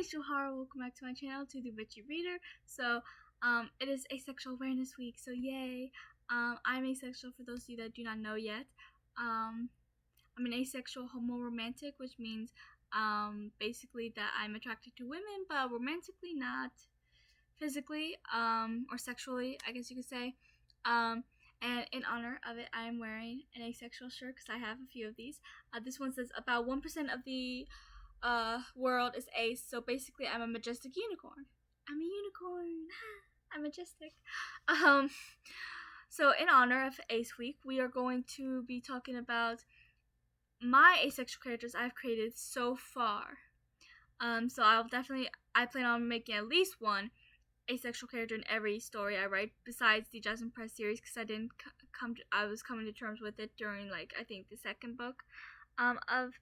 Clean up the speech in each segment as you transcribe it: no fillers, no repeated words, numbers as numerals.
it's Johara. Welcome back to my channel, to the Witchy Reader. So, it is Asexual Awareness Week, so yay. I'm asexual for those of you that do not know yet. I'm an asexual homo-romantic, which means, basically that I'm attracted to women, but romantically, not physically, or sexually, I guess you could say. And in honor of it, I am wearing an asexual shirt, because I have a few of these. This one says about 1% of the world is ace, so basically I'm a majestic unicorn. I'm a unicorn. I'm majestic. So in honor of Ace Week, we are going to be talking about my asexual characters I've created so far. So I plan on making at least one asexual character in every story I write, besides the Jasmine Press series, because I was coming to terms with it during, like, I think the second book of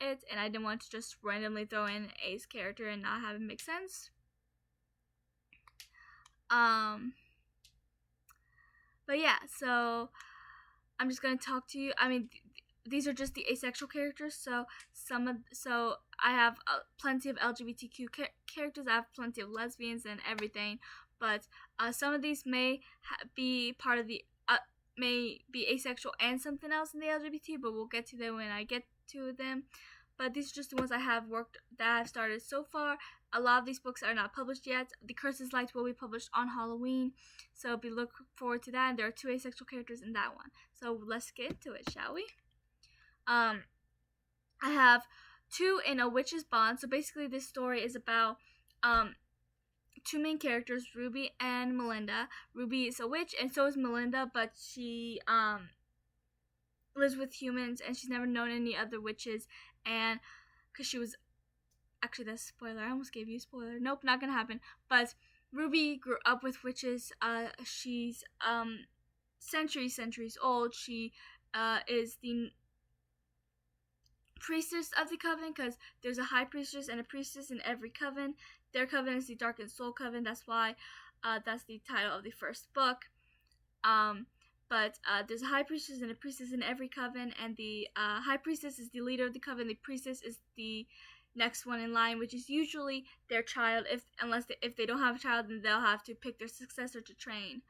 it, and I didn't want to just randomly throw in an ace character and not have it make sense. But yeah, so I'm just gonna talk to you. I mean, these are just the asexual characters. So I have plenty of LGBTQ characters. I have plenty of lesbians and everything. But some of these may be part of the may be asexual and something else in the LGBT. But we'll get to them when I get to them. But these are just the ones I have started so far. A lot of these books are not published yet. The Curses Lights will be published on Halloween, so look forward to that. And there are 2 asexual characters in that one. So let's get into it, shall we? I have 2 in a witch's bond. So basically, this story is about 2 main characters, Ruby and Melinda. Ruby is a witch, and so is Melinda, but she lives with humans, and she's never known any other witches. And because she was, actually, that's a spoiler. I almost gave you a spoiler. Nope, not gonna happen. But Ruby grew up with witches. She's centuries old. She is the priestess of the coven, because there's a high priestess and a priestess in every coven. Their coven is the Darkened Soul Coven. That's why that's the title of the first book. But there's a high priestess and a priestess in every coven, and the high priestess is the leader of the coven. The priestess is the next one in line, which is usually their child. If they don't have a child, then they'll have to pick their successor to train.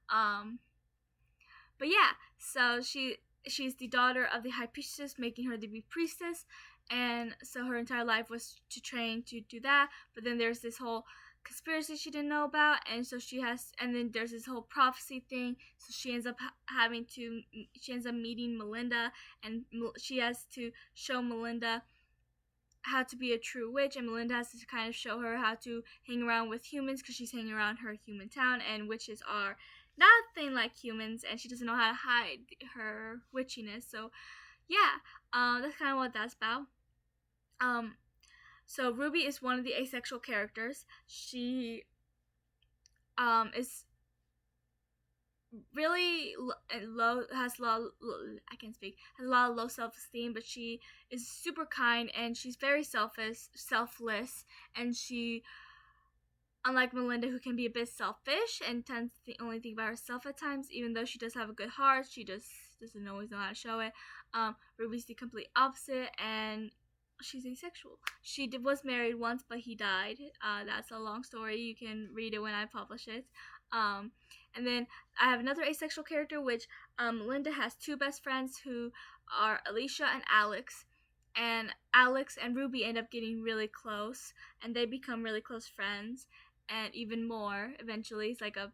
But yeah, so she's the daughter of the high priestess, making her the priestess, and so her entire life was to train to do that. But then there's this whole conspiracy she didn't know about, and then there's this whole prophecy thing, so she ends up meeting Melinda, and she has to show Melinda how to be a true witch, and Melinda has to kind of show her how to hang around with humans, because she's hanging around her human town, and witches are nothing like humans, and she doesn't know how to hide her witchiness. So yeah, that's kind of what that's about. So Ruby is one of the asexual characters. She is really has a lot of low self-esteem, but she is super kind, and she's very selfless, and she, unlike Melinda, who can be a bit selfish and tends to only think about herself at times, even though she does have a good heart, she just doesn't always know how to show it. Ruby's the complete opposite, and she's asexual. She was married once, but he died. That's a long story. You can read it when I publish it. And then I have another asexual character, which Melinda has 2 best friends who are Alicia and Alex. And Alex and Ruby end up getting really close, and they become really close friends, and even more eventually. It's like a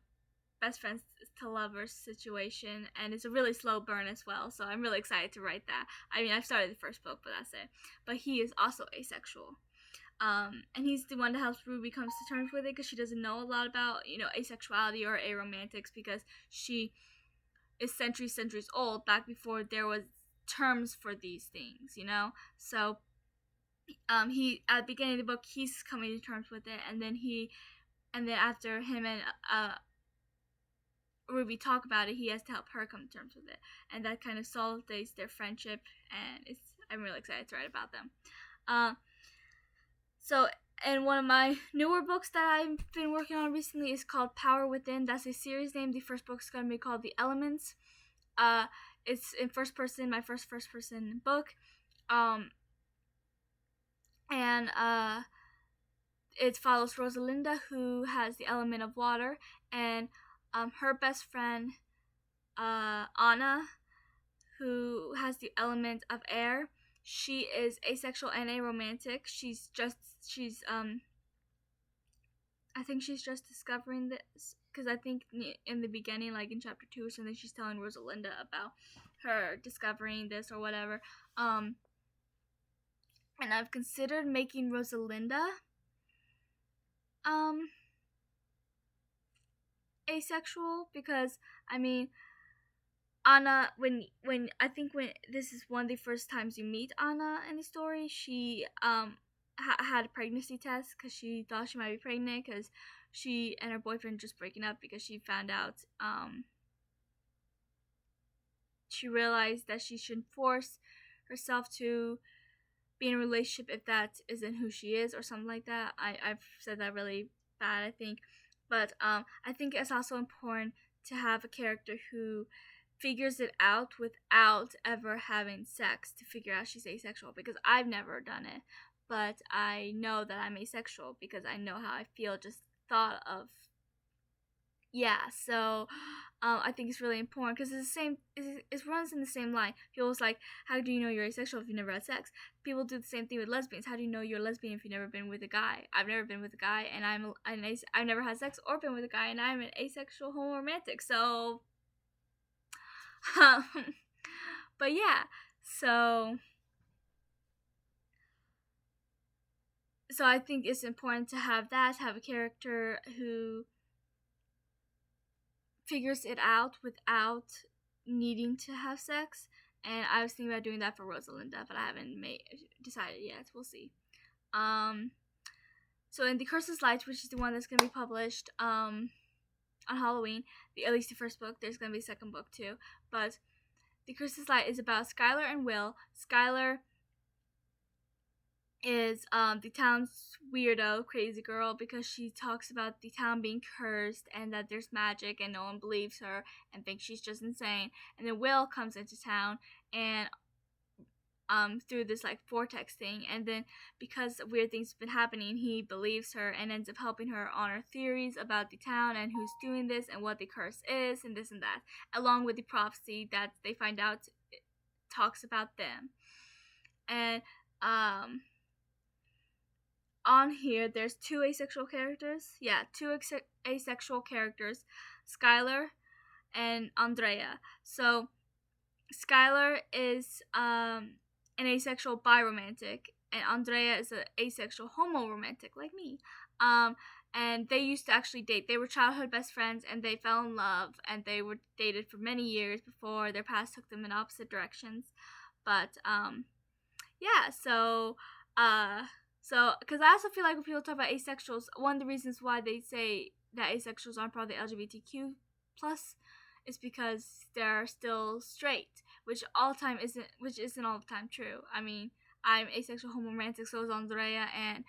best friends to lovers situation, and it's a really slow burn as well, so I'm really excited to write that. I mean, I've started the first book, but that's it. But he is also asexual, and he's the one that helps Ruby come to terms with it, because she doesn't know a lot about, asexuality or aromantics, because she is centuries old, back before there was terms for these things, so he, at the beginning of the book, he's coming to terms with it, and then after him and Ruby talk about it, he has to help her come to terms with it, and that kind of solidifies their friendship, and I'm really excited to write about them. So, and one of my newer books that I've been working on recently is called Power Within. That's a series name. The first book is going to be called The Elements. It's in first person, my first person book. And it follows Rosalinda, who has the element of water, and her best friend Anna, who has the element of air. She is asexual and aromantic. I think she's just discovering this, because I think in the beginning, like in chapter 2 or something, she's telling Rosalinda about her discovering this or whatever. And I've considered making Rosalinda asexual, because I mean, Anna, when I think when this is one of the first times you meet Anna in the story, she had a pregnancy test because she thought she might be pregnant, because she and her boyfriend just breaking up because she found out she realized that she shouldn't force herself to be in a relationship if that isn't who she is, or something like that. I've said that really bad, I think. But I think it's also important to have a character who figures it out without ever having sex to figure out she's asexual, because I've never done it, but I know that I'm asexual because I know how I feel just thought of. So I think it's really important, because it's the same. It runs in the same line. People's like, how do you know you're asexual if you never had sex? People do the same thing with lesbians. How do you know you're a lesbian if you've never been with a guy? I've never been with a guy, and I've never had sex or been with a guy, and I'm an asexual homo romantic. So, but yeah, so I think it's important to have a character who figures it out without needing to have sex. And I was thinking about doing that for Rosalinda, but I haven't decided yet. We'll see. So in The Curse's Light, which is the one that's going to be published on Halloween, at least the first book, there's going to be a second book too, but The Curse's Light is about Skyler and Will. Skyler is the town's weirdo, crazy girl, because she talks about the town being cursed and that there's magic and no one believes her and thinks she's just insane. And then Will comes into town and through this like vortex thing, and then because weird things have been happening, he believes her and ends up helping her on her theories about the town and who's doing this and what the curse is and this and that, along with the prophecy that they find out talks about them. And on here there's two asexual characters. Asexual characters, Skyler and Andrea. So Skyler is an asexual biromantic, and Andrea is an asexual homo romantic like me. And they used to actually date. They were childhood best friends, and they fell in love, and they were dated for many years before their paths took them in opposite directions. But so because I also feel like when people talk about asexuals, one of the reasons why they say that asexuals aren't part of the LGBTQ plus is because they're still straight, which isn't all the time true. I mean, I'm asexual homo romantic, so is Andrea, and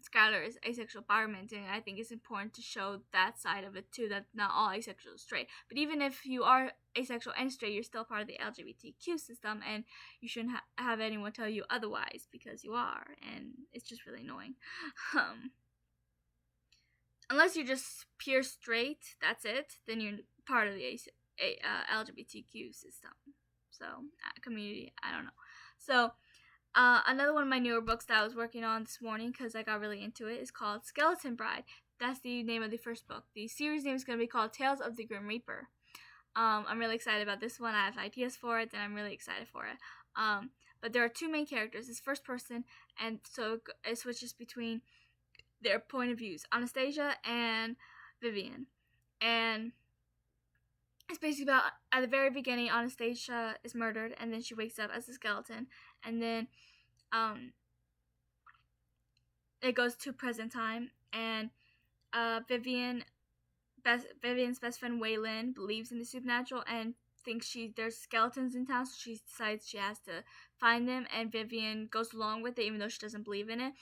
Skyler is asexual biromantic, and I think it's important to show that side of it too, that not all asexuals are straight. But even if you are asexual and straight, you're still part of the LGBTQ system, and you shouldn't have anyone tell you otherwise, because you are, and it's just really annoying. Unless you're just pure straight, that's it, then you're part of the LGBTQ system. So, community, I don't know. So, another one of my newer books that I was working on this morning, because I got really into it, is called Skeleton Bride. That's the name of the first book. The series name is going to be called Tales of the Grim Reaper. I'm really excited about this one. I have ideas for it, and I'm really excited for it. But there are two main characters. It's first person, and so it switches between their point of views, Anastasia and Vivian. And it's basically about, at the very beginning, Anastasia is murdered, and then she wakes up as a skeleton, and then it goes to present time, and Vivian's best friend Waylon believes in the supernatural and thinks there's skeletons in town, so she decides she has to find them, and Vivian goes along with it even though she doesn't believe in it.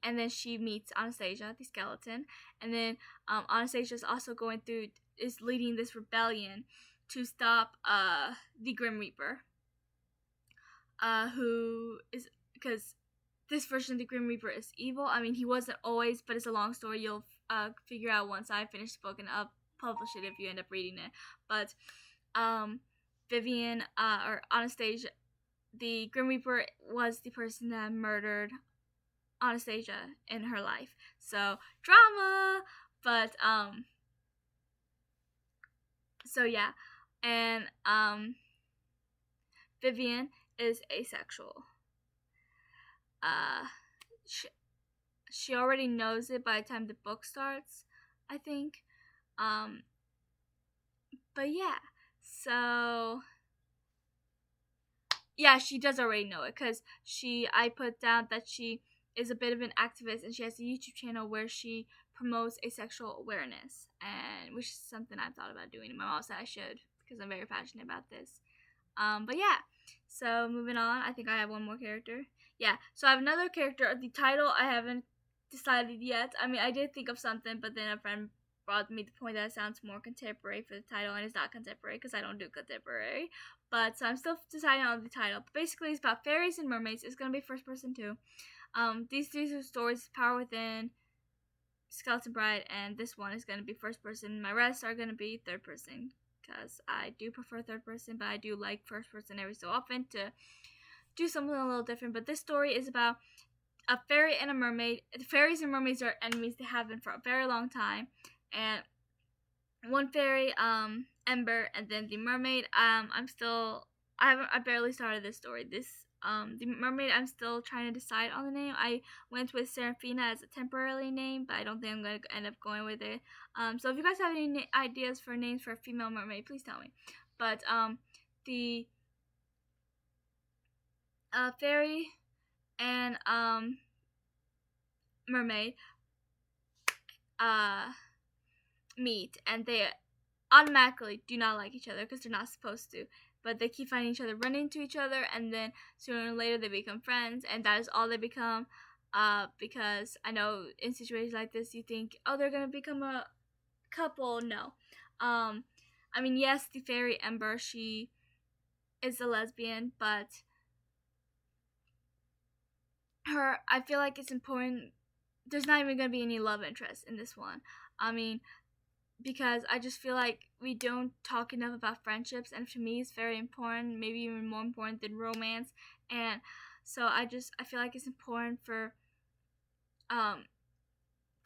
And then she meets Anastasia, the skeleton, and then Anastasia is leading this rebellion to stop the Grim Reaper, who is, because this version of the Grim Reaper is evil. I mean, he wasn't always, but it's a long story. You'll figure out once I finish the book, and I'll publish it if you end up reading it. But Vivian or Anastasia, the Grim Reaper was the person that murdered Anastasia in her life. So drama, but so yeah, and Vivian is asexual. She already knows it by the time the book starts, I think. But yeah, so yeah, she does already know it because I put down that she is a bit of an activist, and she has a YouTube channel where she promotes asexual awareness, and which is something I've thought about doing. My mom said I should because I'm very passionate about this. But yeah, so moving on, I think I have one more character. Yeah, so I have another character. The title I haven't decided yet. I mean, I did think of something, but then a friend brought me the point that it sounds more contemporary for the title, and it's not contemporary because I don't do contemporary. But so I'm still deciding on the title. But basically, it's about fairies and mermaids. It's gonna be first person too. These two stories: Power Within, Skeleton Bride, and this one is gonna be first person. My rest are gonna be third person because I do prefer third person, but I do like first person every so often to do something a little different. But this story is about a fairy and a mermaid. The fairies and mermaids are enemies. They have been for a very long time. And one fairy, Ember, and then the mermaid, I barely started this story. The mermaid, I'm still trying to decide on the name. I went with Seraphina as a temporary name, but I don't think I'm going to end up going with it. So if you guys have any ideas for names for a female mermaid, please tell me. But, the fairy and, mermaid, meet, and they automatically do not like each other because they're not supposed to, but they keep finding each other, run into each other, and then sooner or later they become friends, and that is all they become. Because I know in situations like this you think, oh, they're gonna become a couple. No. I mean, yes, the fairy Ember, she is a lesbian, but I feel like it's important. There's not even gonna be any love interest in this one. I mean, because I just feel like we don't talk enough about friendships, and to me it's very important, maybe even more important than romance. And so I feel like it's important for to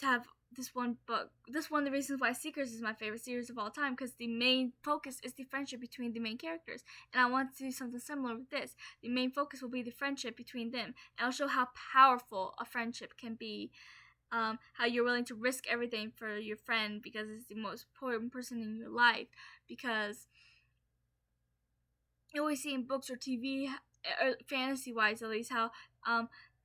have this one book. This one of the reasons why Seekers is my favorite series of all time, because the main focus is the friendship between the main characters, and I want to do something similar with this. The main focus will be the friendship between them, and I'll show how powerful a friendship can be. How you're willing to risk everything for your friend because it's the most important person in your life. Because you always see in books or TV, or fantasy-wise at least, how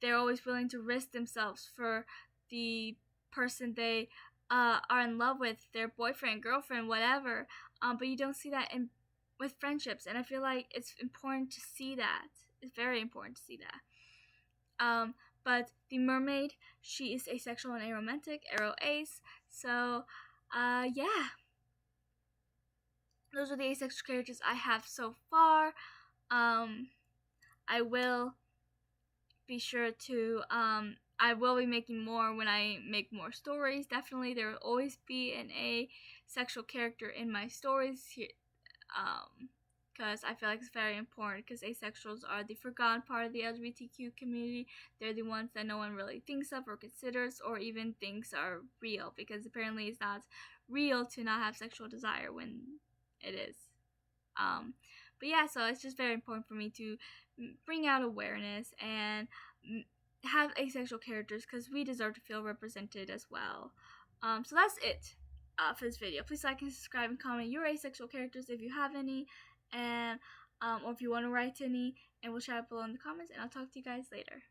they're always willing to risk themselves for the person they are in love with, their boyfriend, girlfriend, whatever. But you don't see that with friendships, and I feel like it's important to see that. It's very important to see that. But the mermaid, she is asexual and aromantic, aro ace. So, yeah. Those are the asexual characters I have so far. I will be sure to, I will be making more when I make more stories. Definitely, there will always be an asexual character in my stories here. Because I feel like it's very important, because asexuals are the forgotten part of the LGBTQ community. They're the ones that no one really thinks of or considers or even thinks are real, because apparently it's not real to not have sexual desire when it is. But yeah, so it's just very important for me to bring out awareness and have asexual characters, because we deserve to feel represented as well. So that's it for this video. Please like and subscribe and comment your asexual characters if you have any, and or if you want to write any, and we'll chat below in the comments, and I'll talk to you guys later.